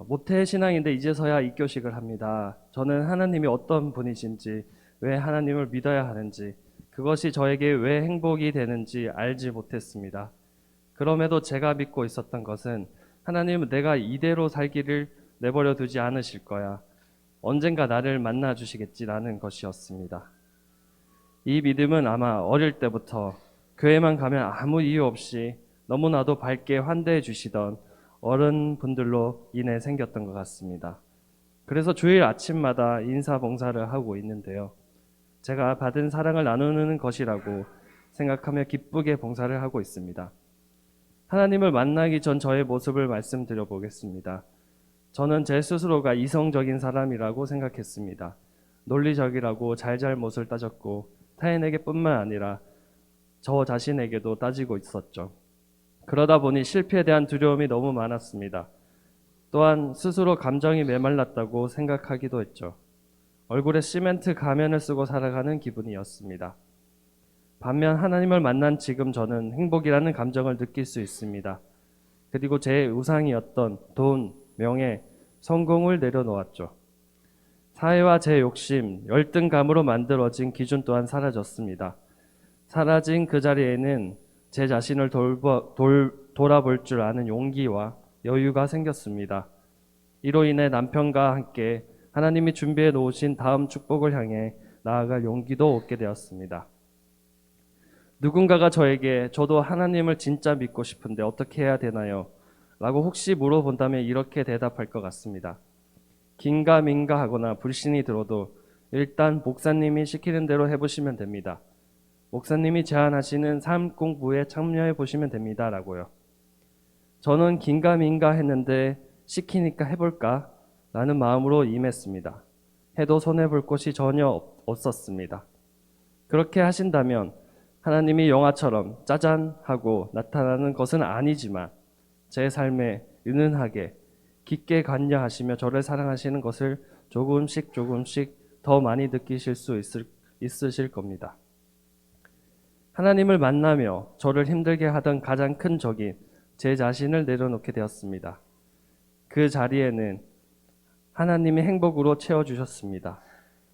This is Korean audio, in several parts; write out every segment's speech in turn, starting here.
모태신앙인데 이제서야 입교식을 합니다. 저는 하나님이 어떤 분이신지, 왜 하나님을 믿어야 하는지, 그것이 저에게 왜 행복이 되는지 알지 못했습니다. 그럼에도 제가 믿고 있었던 것은 하나님은 내가 이대로 살기를 내버려 두지 않으실 거야. 언젠가 나를 만나 주시겠지라는 것이었습니다. 이 믿음은 아마 어릴 때부터 교회만 가면 아무 이유 없이 너무나도 밝게 환대해 주시던 어른분들로 인해 생겼던 것 같습니다. 그래서 주일 아침마다 인사 봉사를 하고 있는데요. 제가 받은 사랑을 나누는 것이라고 생각하며 기쁘게 봉사를 하고 있습니다. 하나님을 만나기 전 저의 모습을 말씀드려 보겠습니다. 저는 제 스스로가 이성적인 사람이라고 생각했습니다. 논리적이라고 잘잘못을 따졌고 타인에게 뿐만 아니라 저 자신에게도 따지고 있었죠. 그러다 보니 실패에 대한 두려움이 너무 많았습니다. 또한 스스로 감정이 메말랐다고 생각하기도 했죠. 얼굴에 시멘트 가면을 쓰고 살아가는 기분이었습니다. 반면 하나님을 만난 지금 저는 행복이라는 감정을 느낄 수 있습니다. 그리고 제 우상이었던 돈, 명예, 성공을 내려놓았죠. 사회와 제 욕심, 열등감으로 만들어진 기준 또한 사라졌습니다. 사라진 그 자리에는 제 자신을 돌아볼 줄 아는 용기와 여유가 생겼습니다. 이로 인해 남편과 함께 하나님이 준비해 놓으신 다음 축복을 향해 나아갈 용기도 얻게 되었습니다. 누군가가 저에게 저도 하나님을 진짜 믿고 싶은데 어떻게 해야 되나요? 라고 혹시 물어본다면 이렇게 대답할 것 같습니다. 긴가민가 하거나 불신이 들어도 일단 목사님이 시키는 대로 해보시면 됩니다. 목사님이 제안하시는 삶 공부에 참여해 보시면 됩니다. 라고요. 저는 긴가민가 했는데 시키니까 해볼까? 라는 마음으로 임했습니다. 해도 손해볼 곳이 전혀 없었습니다. 그렇게 하신다면 하나님이 영화처럼 짜잔 하고 나타나는 것은 아니지만 제 삶에 은은하게 깊게 관여하시며 저를 사랑하시는 것을 조금씩 더 많이 느끼실 수 있으실 겁니다. 하나님을 만나며 저를 힘들게 하던 가장 큰 적인 제 자신을 내려놓게 되었습니다. 그 자리에는 하나님이 행복으로 채워주셨습니다.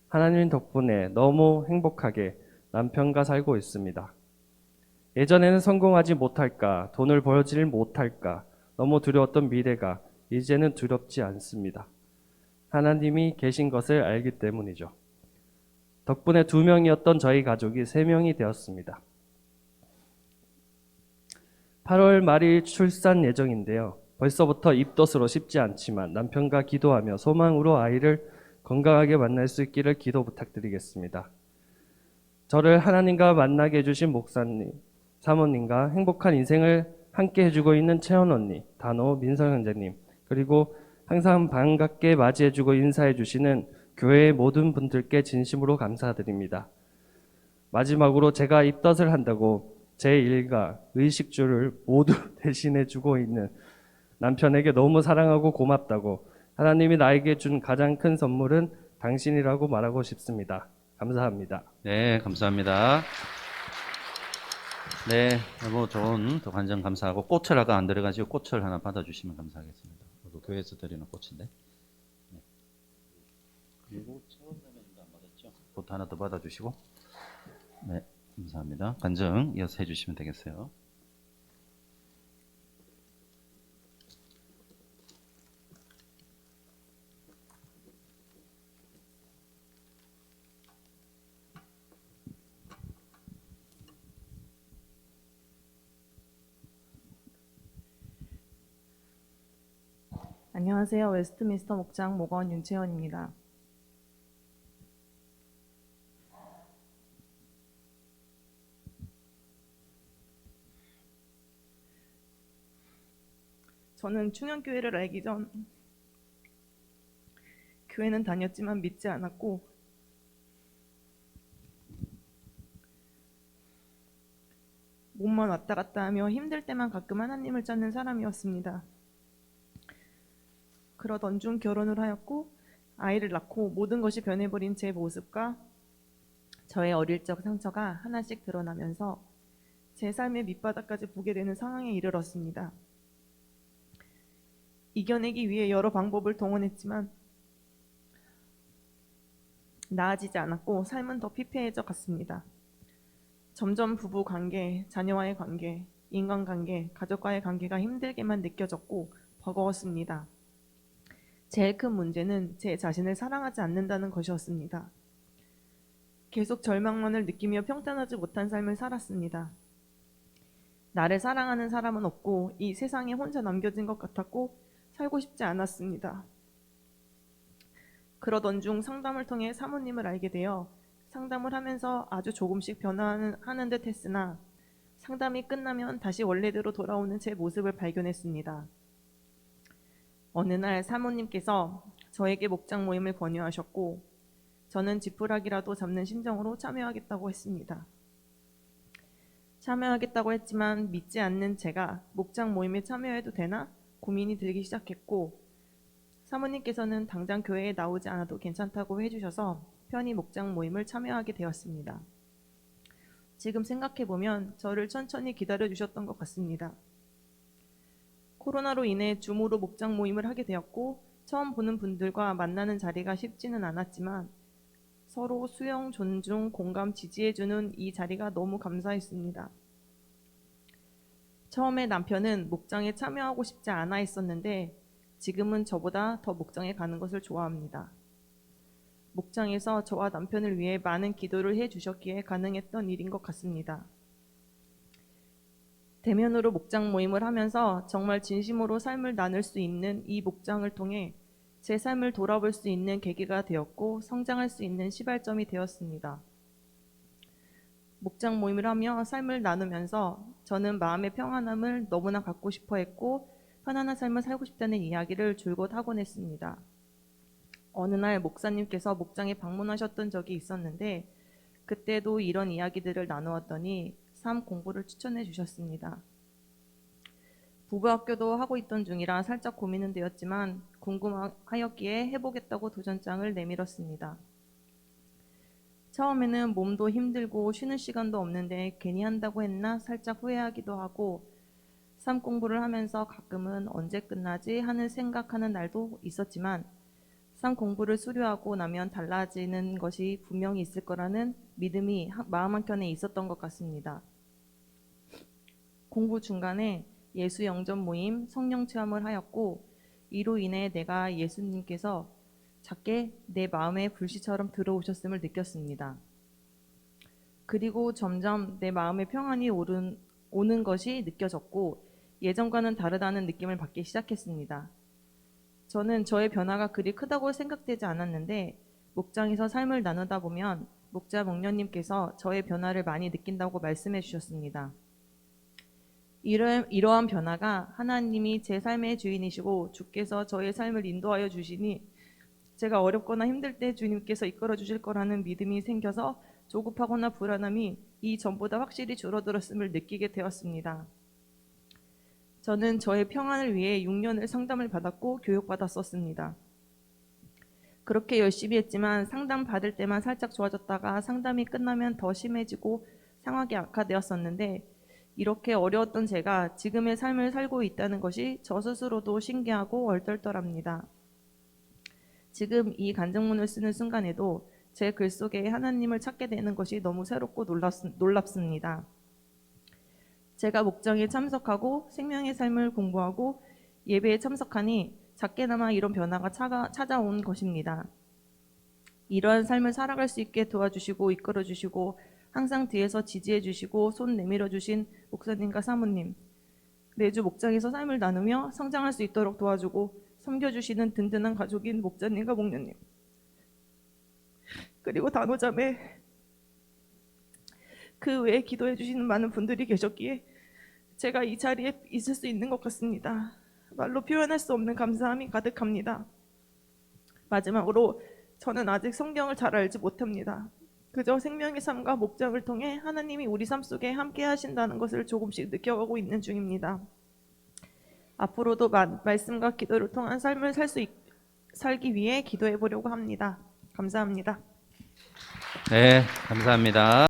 하나님 덕분에 너무 행복하게 남편과 살고 있습니다. 예전에는 성공하지 못할까, 돈을 벌지 못할까, 너무 두려웠던 미래가 이제는 두렵지 않습니다. 하나님이 계신 것을 알기 때문이죠. 덕분에 2명이었던 저희 가족이 3명이 되었습니다. 8월 말일 출산 예정인데요. 벌써부터 입덧으로 쉽지 않지만 남편과 기도하며 소망으로 아이를 건강하게 만날 수 있기를 기도 부탁드리겠습니다. 저를 하나님과 만나게 해주신 목사님, 사모님과 행복한 인생을 함께 해주고 있는 채원 언니, 단호, 민성 형제님, 그리고 항상 반갑게 맞이해주고 인사해주시는 교회의 모든 분들께 진심으로 감사드립니다. 마지막으로 제가 입덧을 한다고 제 일과 의식주를 모두 대신해주고 있는 남편에게 너무 사랑하고 고맙다고 하나님이 나에게 준 가장 큰 선물은 당신이라고 말하고 싶습니다. 감사합니다. 네, 감사합니다. 네, 너무 좋은 또 간증 감사하고 꽃을 아까 안 들어가지고 꽃을 하나 받아주시면 감사하겠습니다. 이거 교회에서 드리는 꽃인데. 네. 그리고 처음에는 안 받았죠? 꽃 하나 더 받아주시고. 네, 감사합니다. 간증 이어서 해주시면 되겠어요. 안녕하세요. 웨스트민스터 목장 목원 윤채원입니다. 저는 충현교회를 알기 전 교회는 다녔지만 믿지 않았고 몸만 왔다 갔다 하며 힘들 때만 가끔 하나님을 찾는 사람이었습니다. 그러던 중 결혼을 하였고 아이를 낳고 모든 것이 변해버린 제 모습과 저의 어릴 적 상처가 하나씩 드러나면서 제 삶의 밑바닥까지 보게 되는 상황에 이르렀습니다. 이겨내기 위해 여러 방법을 동원했지만 나아지지 않았고 삶은 더 피폐해져 갔습니다. 점점 부부 관계, 자녀와의 관계, 인간관계, 가족과의 관계가 힘들게만 느껴졌고 버거웠습니다. 제일 큰 문제는 제 자신을 사랑하지 않는다는 것이었습니다. 계속 절망만을 느끼며 평탄하지 못한 삶을 살았습니다. 나를 사랑하는 사람은 없고 이 세상에 혼자 남겨진 것 같았고 살고 싶지 않았습니다. 그러던 중 상담을 통해 사모님을 알게 되어 상담을 하면서 아주 조금씩 변화하는 듯 했으나 상담이 끝나면 다시 원래대로 돌아오는 제 모습을 발견했습니다. 어느 날 사모님께서 저에게 목장 모임을 권유하셨고 저는 지푸라기라도 잡는 심정으로 참여하겠다고 했습니다. 참여하겠다고 했지만 믿지 않는 제가 목장 모임에 참여해도 되나 고민이 들기 시작했고 사모님께서는 당장 교회에 나오지 않아도 괜찮다고 해주셔서 편히 목장 모임을 참여하게 되었습니다. 지금 생각해보면 저를 천천히 기다려주셨던 것 같습니다. 코로나로 인해 줌으로 목장 모임을 하게 되었고 처음 보는 분들과 만나는 자리가 쉽지는 않았지만 서로 수용, 존중, 공감, 지지해주는 이 자리가 너무 감사했습니다. 처음에 남편은 목장에 참여하고 싶지 않아 했었는데 지금은 저보다 더 목장에 가는 것을 좋아합니다. 목장에서 저와 남편을 위해 많은 기도를 해주셨기에 가능했던 일인 것 같습니다. 대면으로 목장 모임을 하면서 정말 진심으로 삶을 나눌 수 있는 이 목장을 통해 제 삶을 돌아볼 수 있는 계기가 되었고 성장할 수 있는 시발점이 되었습니다. 목장 모임을 하며 삶을 나누면서 저는 마음의 평안함을 너무나 갖고 싶어 했고 편안한 삶을 살고 싶다는 이야기를 줄곧 하곤 했습니다. 어느 날 목사님께서 목장에 방문하셨던 적이 있었는데 그때도 이런 이야기들을 나누었더니 삶 공부를 추천해 주셨습니다. 부부학교도 하고 있던 중이라 살짝 고민은 되었지만 궁금하였기에 해보겠다고 도전장을 내밀었습니다. 처음에는 몸도 힘들고 쉬는 시간도 없는데 괜히 한다고 했나 살짝 후회하기도 하고 삶 공부를 하면서 가끔은 언제 끝나지 하는 생각하는 날도 있었지만 삶 공부를 수료하고 나면 달라지는 것이 분명히 있을 거라는 믿음이 마음 한켠에 있었던 것 같습니다. 공부 중간에 예수 영접 모임, 성령 체험을 하였고 이로 인해 내가 예수님께서 작게 내 마음에 불씨처럼 들어오셨음을 느꼈습니다. 그리고 점점 내 마음에 평안이 오는 것이 느껴졌고 예전과는 다르다는 느낌을 받기 시작했습니다. 저는 저의 변화가 그리 크다고 생각되지 않았는데 목장에서 삶을 나누다 보면 목자 목녀님께서 저의 변화를 많이 느낀다고 말씀해 주셨습니다. 이러한 변화가 하나님이 제 삶의 주인이시고 주께서 저의 삶을 인도하여 주시니 제가 어렵거나 힘들 때 주님께서 이끌어 주실 거라는 믿음이 생겨서 조급하거나 불안함이 이전보다 확실히 줄어들었음을 느끼게 되었습니다. 저는 저의 평안을 위해 6년을 상담을 받았고 교육받았었습니다. 그렇게 열심히 했지만 상담 받을 때만 살짝 좋아졌다가 상담이 끝나면 더 심해지고 상황이 악화되었었는데 이렇게 어려웠던 제가 지금의 삶을 살고 있다는 것이 저 스스로도 신기하고 얼떨떨합니다. 지금 이 간증문을 쓰는 순간에도 제 글 속에 하나님을 찾게 되는 것이 너무 새롭고 놀랍습니다. 제가 목장에 참석하고 생명의 삶을 공부하고 예배에 참석하니 작게나마 이런 변화가 찾아온 것입니다. 이러한 삶을 살아갈 수 있게 도와주시고 이끌어주시고 항상 뒤에서 지지해주시고 손 내밀어주신 목사님과 사모님, 매주 목장에서 삶을 나누며 성장할 수 있도록 도와주고 섬겨주시는 든든한 가족인 목자님과 목녀님, 그리고 단호자매 그 외에 기도해주시는 많은 분들이 계셨기에 제가 이 자리에 있을 수 있는 것 같습니다. 말로 표현할 수 없는 감사함이 가득합니다. 마지막으로 저는 아직 성경을 잘 알지 못합니다. 그저 생명의 삶과 목장을 통해 하나님이 우리 삶 속에 함께 하신다는 것을 조금씩 느껴가고 있는 중입니다. 앞으로도 말씀과 기도를 통한 삶을 살기 위해 기도해 보려고 합니다. 감사합니다. 네, 감사합니다.